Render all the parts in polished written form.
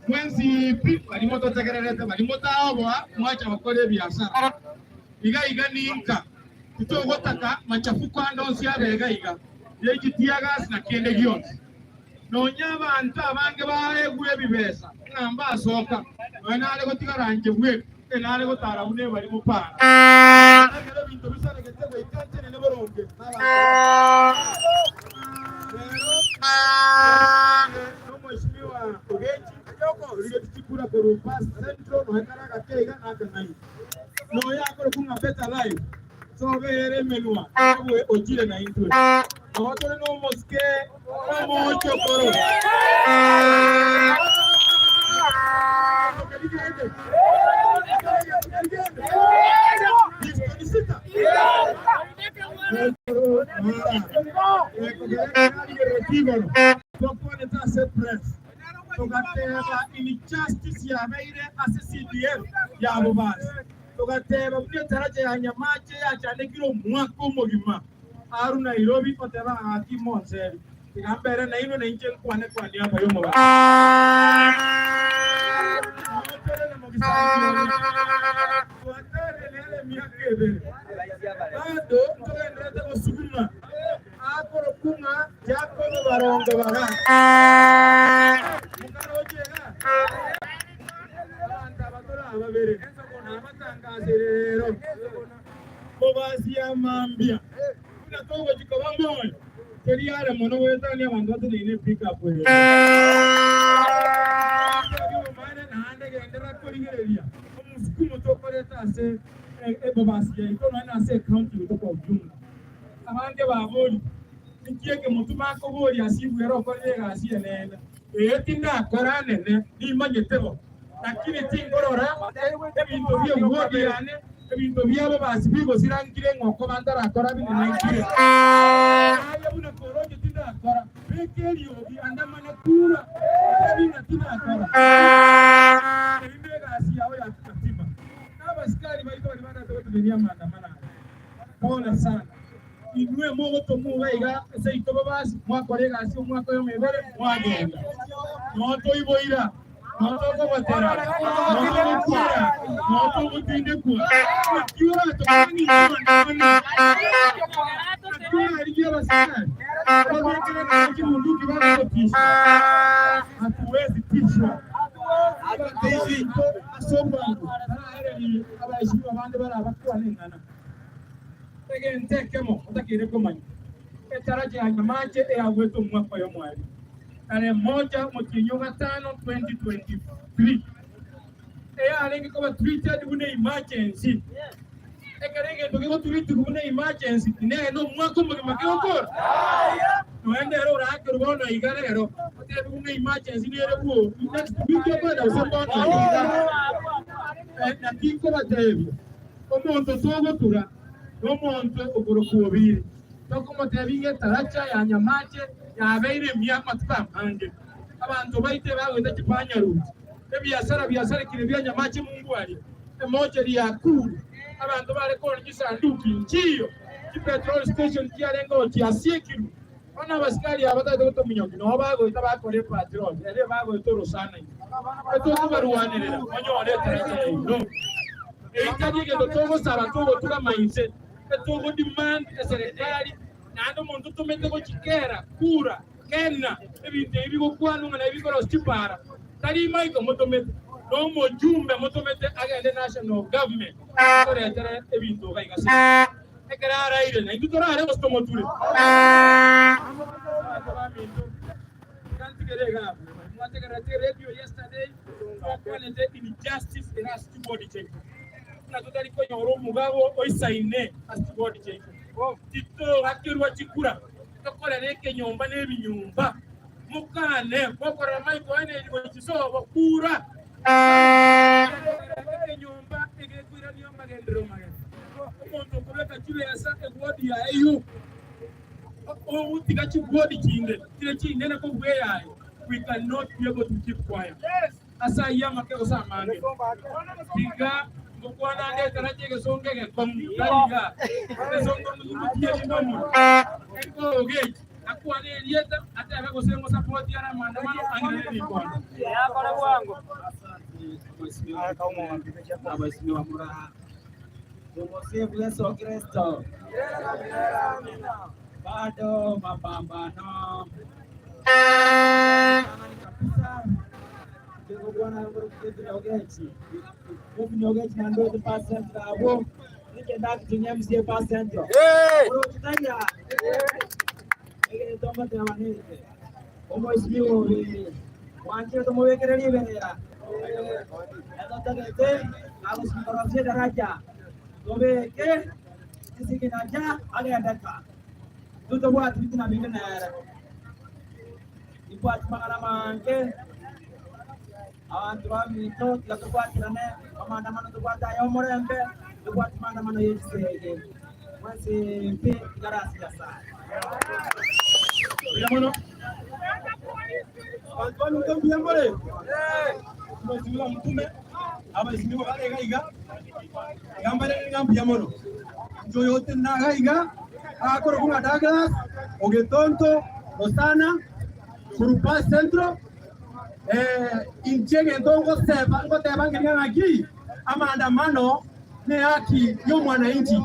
Mwenzi pi malimoto tegererete malimoto awa mwacha bakore biashara iga ninka tutogotaka machafuko andonsi abega iga yegitiagas na kende gyonse nonya abantu abange baregwe bibesa ngamba asoka banale gotigaranje bwe enale gotara bune bali mupana agero bintu bisare getego ikante ne boronge no mheshimiwa Ogechi yoko ligetikura ko pass central no ekaraga kega nakanai no yakoro kunga better life so bere menua abwe ojire na intwe otole no moske mo chokoro injustice ya baire CDF ya Bobasi tugateba muri taraje ya nyamache ya cyane kiro mwaka umugima aru Nairobi oteba haki Monseri ngambere na ino nenje kwane hapa yo mubara tuatere miakebe bado tuendete kusukuma akoro kunga jako barongo bara mukarojega abanta batora ababere amatangazerero Bobasi ya mambia unatoka jikoba moyo keriare mono wetani abantu batine pick up we nande gendera koringereria umusukumo tokoreta se Bobasi ya ikono na se county to ko jumla abanje baboli ikieke mutuma ko boli asibwero ko rega asienene tinda koranene ni manyetebo lakini tingorora ebintu byo ngobirane ebintu byabo basibigo sirangire ngoko bandara akora bine nangire ayabuna koroje tinda akora bekeli obi andamana kura ebina tinda akora ibega asiawo ya katima abasikari baito bana to dunia maandamana pole sana inwe mogo to muwaiga seito Bobasi mwakorega asio mwako yo mebere mwagenda noto iboira noto ko batera noto kura noto gutinde kwa kiwa to kani kiwa aliye basana kwa kile kimundu kibana kutisha hatuwezi tishwa hatuwezi asomba ni abashimwa bande bara bakwa nengana tekemo utakire komanya etaraje ya nyamache ya wetu mwaka yo mwali tarehe 1 Mtinyo 5 2023 alengi kwa treated bune emergency ekerenge ndogo treated bune emergency ne no mwaka mwake okora noende ero rake rubono igarero ote bune emergency ne rebuo next week yo da usembona na kiko batebi omonto togo tura omonto okorokuobiri tokomo tebinge taracha ya nyamache ya beire myaka tupamanje abantu baite bagenda kipanya ruti biashara kiribya nyamache Mungu ali emoja ya kuru abantu bale ko ngisanduki nchiyo ki petrol station kialengo kiasikiru ona basikali abatade to munyoki no bago itabakore petrol ere bago itoro sana eto kubaruwanirira onyore taracha no ekanye gendo togo saba togo tura mindset eto demand serikali nando muntu tumete ko chikera kura kena ebinte ibigo kwanu na ibigo rostipara tali maiko motomete no mojumbe motomete agende national government kore tere ebinto kaigase ekera raile na indutora are ostomotule kanti gerega mwategera radio yesterday kwalete injustice in us to body change na tutali ko nyoro mugabo oisaine as to body change tito akirwa chikura tokora neke nyomba nebinyumba mukane kokora maiko ene chisobo kura nyumba egekwira niyo magendero magendo omuntu kubeka chibesa egwodi ya eyu utika chigwodi kinde kile kinde na kogwe yayo we cannot be able to keep quiet asa yama ke osamane tiga mukwana ande taraje ke songe ke komdaliga ke songo mututie chinomo eko Ogechi akuane lieta hata yako sema support ya maandamano angeni kwa ya kwa wangu abasimiwa muraha tumsifu Yesu Kristo bado mapambano Ndio bwana wangu kutogechi kutogechi na ndio percent hapo nike ndaki tunyia msie percent tutanya toma te manene como es mío wanche tomo wekereria benera atatagete harus mtarafia daraja tobeke sisi kinaja aliandaka tutabuat vitu na mingine ibuat pengalaman Tuami itu lagu buat kerana pemandangan untuk buat ayam merempe, buat pemandangan yang segi masih di garasi dasar. Yang mana? Bantuan untuk yang mana? Masih belum tume, apa sih mau kali iga? Gambar yang mana? Joyotin naga iga, aku rumah dagas, oke tonto, Rosana, Surupa Centro. Inchenge ndongo teba ngirangaki amaandamano ne haki yo mwananchi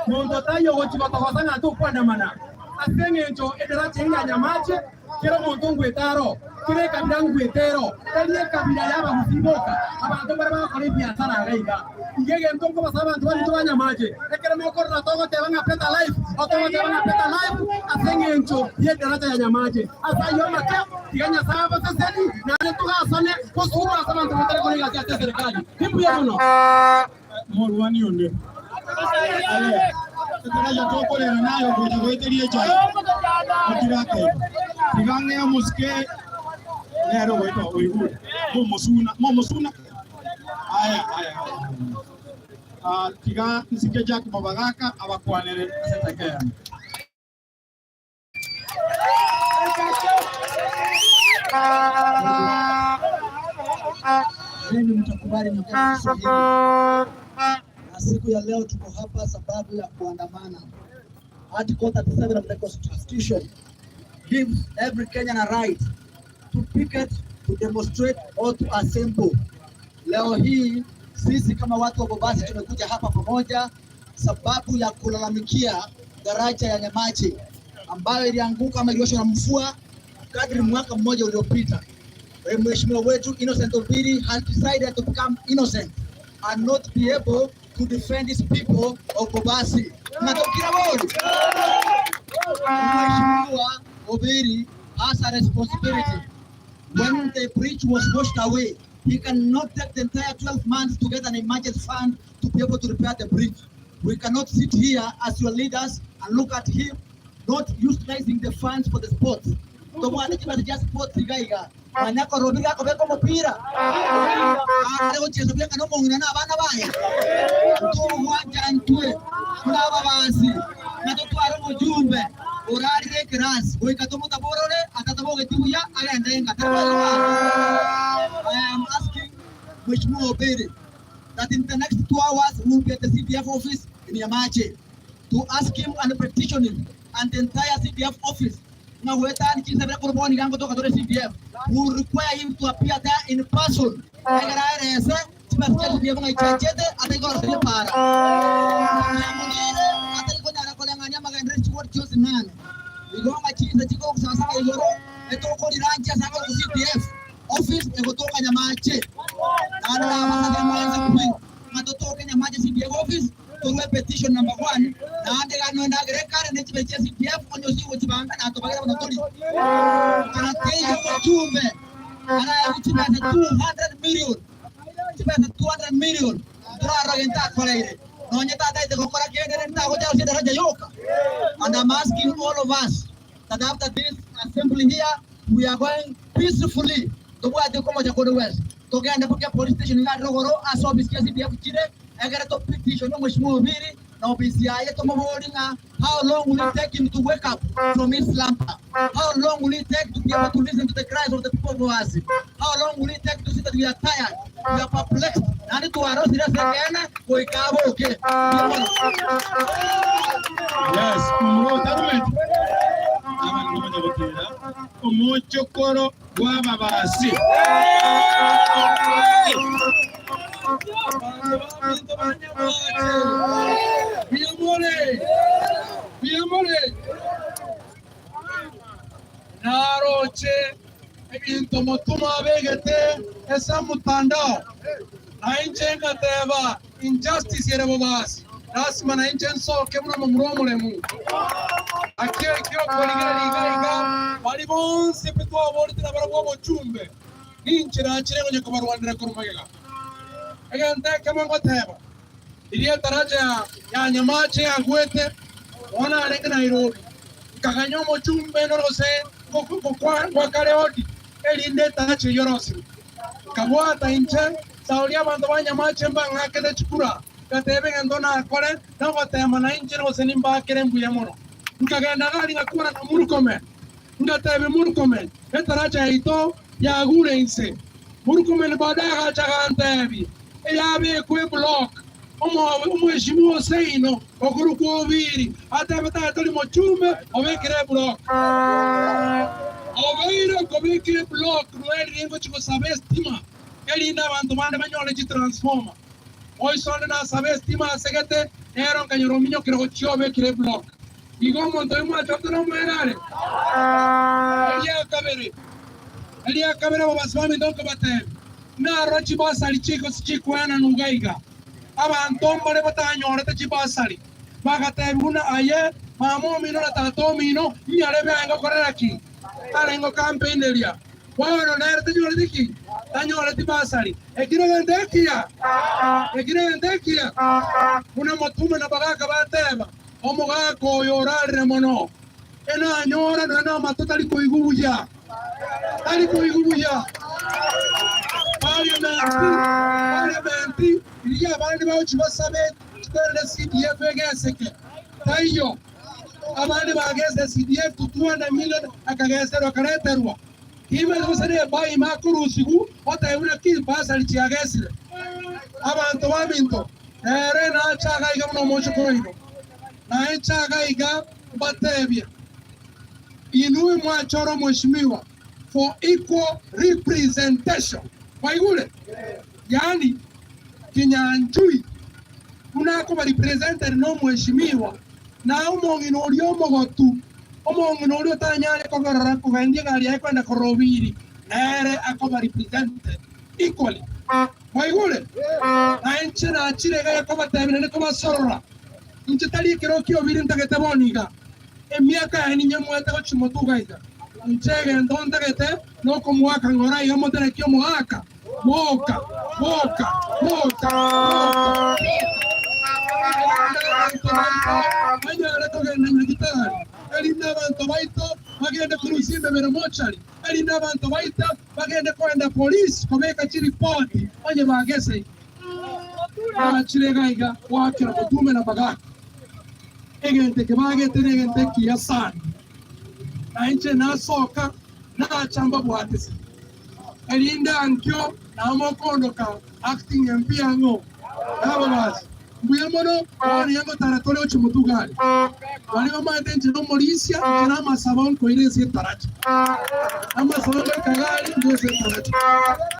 mondo tayo wochi batawasanga to kwandamana asengenjo edera chenga nyamache kero mondo ngwetaro kire kabila ngwetero taliye kabila yaba musiboka abantu baraba kare biashara gaiga ngege ndongo basaba abantu bali nyamache ekere moko ratongo teba ngapeta life otongo teba ngapeta life asengenjo yedera cha nyamache asayo make tiganya saba saseni na tugasane kusura sama abantu kore gasi ate serikali himbu yabono morwani onde Tutaja tokole nayo kwa kuiteria chai. Kutirake. Tigange ya muske lero weto oibu. Momosuna. Aya. Tiga nisike jack mabagaka abakwanere setekea. Mimi mtakubali na kwa siku ya leo tuko hapa sababu ya kuandamana. Article 37 of the Constitution gives every Kenyan a right to picket, to demonstrate or to assemble. Leo hii sisi kama watu wa Bobasi tumekuja hapa pamoja sababu ya kulalamikia daraja ya Nyamache ambayo ilianguka ama ilioshwa na mvua kadri mwaka mmoja uliopita. Mheshimiwa wetu Innocent Obiri has decided to become innocent and not be able to defend his people of Bobasi. Mnatokea bodi. Mheshimiwa Obiri has a responsibility. When the bridge was washed away, he cannot take the entire 12 months to get an emergency fund to be able to repair the bridge. We cannot sit here as your leaders and look at him not utilizing the funds for the sports. Tomwana kiba just sports igaiga. Manyako robiga ko beko mupira. Leo chezo bya no mongina na abana baye. Tu wanja ntwe ndaba basi. Na to twara mujumbe. Orari de grass. Oi katomo taborole atataboge tibuya agenda enga. I am asking Mheshimiwa Obiri that in the next 2 hours we will be at the CDF office in Nyamache to ask him and petition him and the entire CDF office. Now we will require him to appear there in person. Office kutoka Nyamache. Matotoka Nyamache CDF office to petition number 1 na andegano na grekare ne chibeche CDF onyo si uchibanga na to bagera batori. Kana teyo mchumbe. Ana uchibanga 200 million. Chibanga 200 million. Tura rogenta koleire. Nonye tata ite kokora kene nta ko jao sida haja yoka. And I'm asking all of us that after this assembly here we are going peacefully to go at the Komoja Kodo West. To get the police station in Rogoro, as of CDF Chile, I got a petition on Mheshimiwa Obiri, now BCI to holding how long will it take him to wake up from his slumber? How long will it take to be able to listen to the cries of the people of Bobasi? How long will it take to see that we are tired, we are perplexed, and to arouse the again, we can okay. Yes, omochokoro wa Bobasi. Biamore. Naroche ebintu mutuma begete esa mutandao. Nainjenga teba injustice yere Bobasi. Lazima nainjensoke muna mumuromuremu. Akio koliga bali bonse petwa borti na barabo bochumbe. Ninchira chirengo nyako barwandira kurumagega. Egante kama ngoteba. Iria taraja ya nyamache ya gwete ona alenga Nairobi. Kaganyomo chumbe no rose kwa kale odi elinde tarache yorosi. Kabwata inche saulia bantu banyamache mbanga kede chukura. Katebe ngandona akore na gotema na inche no senimba kere mbuye mono. Nkagenda gali ngakura na murukome. Ngatebe murukome. Etaracha ito ya gure inse. Murukome baada gacha gantebi. Yabe kwe block. Mheshimiwa Seino okuru kuoviri ata bata toli mochume obekere block obeiro kobekere block rueli ngo chiko sabe stima eli na bantu bande banyole chi transformer hoy sonde na sabe stima segete ero kanyoro minyo kiro chio bekere block igo monto mo achoto no merare elia kabere Bobasi ndonko bate na rochi basali chiko sichikwana nugaiga abantu bale batanyore te chibasali bagatebuna aye mamo mino na tato mino nyale benga koreraki alengo campaign elia bueno nerte nyore diki tanyore ti basali ekire ndekia una motume na bagaka bateba omuga ko yorare mono ena nyora na matotali ko igubuya Parliamenti ilia abandi bawuchi basabe twende CDF egeseke tayo abandi bageze CDF tutuana million akagesero kareterwa ime kusere bai makurusigu otayuna kibasali chiagesire abantu babinto ere na chaga iga no mocho koino na chaga iga batebia inui mwachoro mheshimiwa for equal representation. Waigule? Yani kinyanjui unako ba representer no mheshimiwa na umongino ulio mogotu umongino ulio tanyale kogorora kugendia gari yako kwenda korobiri nere akoba representer equally. Waigule? Na enche na chirega yako batemene ko basorora nchitali kirokio biri ntageteboniga emiaka yani nyamwete ko chimotugaika nchege ndonda gete no kumwaka ngora iyo motere kyo mwaka moka Mañana toca en la guitarra. Elinda banto baito bagende kurusinde bero mochari. Elinda banto baita bagende kwenda police komeka chiripoti. Anye bagese. Chirega wakira kutume na baga. Egente ke bagete negente kiasan. Na inche na soka na chamba bwatisi. Elinda ankyo na mokondoka acting MP ango. Bobasi. Mbuyamono wali yango taratole ochimutugali. Wali mama atenche no Mauricia na masabon ko ile se taracha. Ama sabon kagali ndio se taracha.